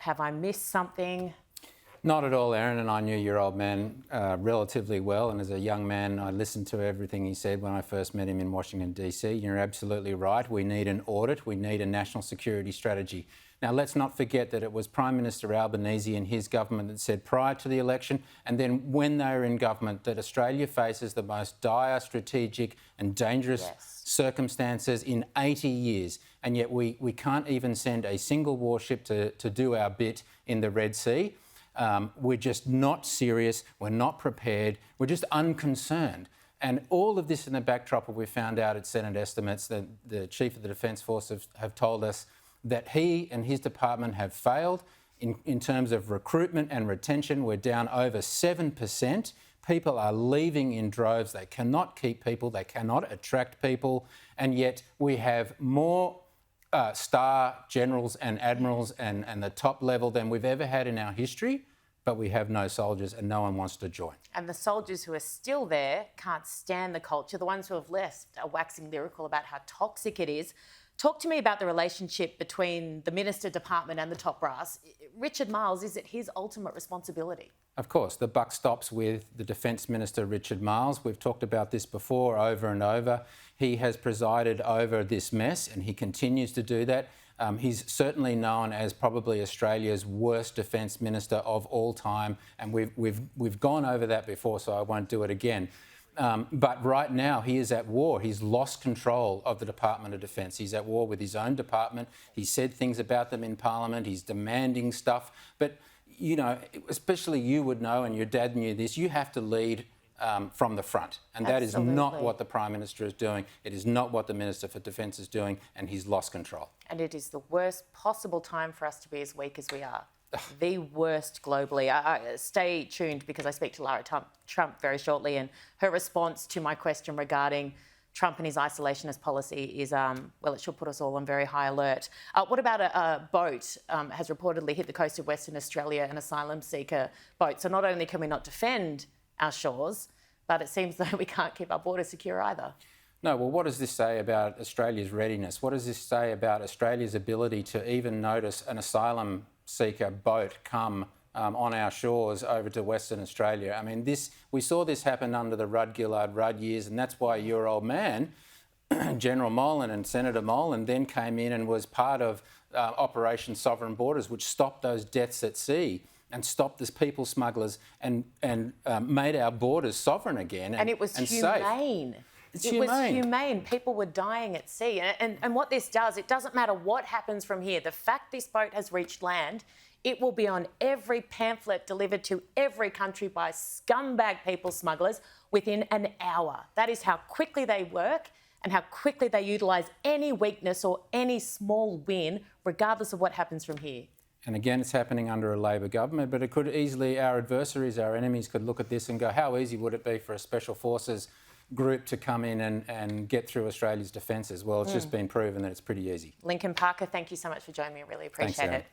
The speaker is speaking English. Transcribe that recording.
Have I missed something? Not at all, Erin, and I knew your old man relatively well, and as a young man I listened to everything he said when I first met him in Washington DC. You're absolutely right. We need an audit. We need a national security strategy. Now, let's not forget that it was Prime Minister Albanese and his government that said prior to the election and then when they were in government that Australia faces the most dire, strategic and dangerous circumstances in 80 years. And yet we can't even send a single warship to do our bit in the Red Sea. We're just not serious. We're not prepared. We're just unconcerned. And all of this in the backdrop of we found out at Senate estimates that the Chief of the Defence Force have told us that he and his department have failed in terms of recruitment and retention. We're down over 7%. People are leaving in droves. They cannot keep people. They cannot attract people. And yet we have more star generals and admirals and the top level than we've ever had in our history, but we have no soldiers and no one wants to join. And the soldiers who are still there can't stand the culture. The ones who have left are waxing lyrical about how toxic it is. Talk to me about the relationship between the Minister Department and the top brass. Richard Marles, is it his ultimate responsibility? Of course, the buck stops with the Defence Minister, Richard Marles. We've talked about this before over and over. He has presided over this mess and he continues to do that. He's certainly known as probably Australia's worst Defence Minister of all time, and we've gone over that before, so I won't do it again. But right now he is at war. He's lost control of the Department of Defence. He's at war with his own department. He said things about them in Parliament. He's demanding stuff. But, you know, especially you would know, and your dad knew this, you have to lead from the front. And that is not what the Prime Minister is doing. It is not what the Minister for Defence is doing, and he's lost control. And it is the worst possible time for us to be as weak as we are. The worst globally. Stay tuned because I speak to Lara Trump very shortly, and her response to my question regarding Trump and his isolationist policy is, well, it should put us all on very high alert. What about a boat has reportedly hit the coast of Western Australia, an asylum seeker boat. So not only can we not defend our shores, but it seems that we can't keep our borders secure either. No, well, what does this say about Australia's readiness? What does this say about Australia's ability to even notice an asylum seeker boat come on our shores over to Western Australia? I mean, we saw this happen under the Rudd-Gillard-Rudd years, and that's why your old man, General Molan and Senator Molan, then came in and was part of Operation Sovereign Borders, which stopped those deaths at sea and stopped the people smugglers and made our borders sovereign again and it was humane. It was humane. People were dying at sea. And what this does, it doesn't matter what happens from here. The fact this boat has reached land, it will be on every pamphlet delivered to every country by scumbag people smugglers within an hour. That is how quickly they work and how quickly they utilise any weakness or any small win, regardless of what happens from here. And again, it's happening under a Labor government, but it could easily, our adversaries, our enemies could look at this and go, how easy would it be for a Special Forces group to come in and get through Australia's defences? Well, it's just been proven that it's pretty easy. Lincoln Parker, thank you so much for joining me. I really appreciate it.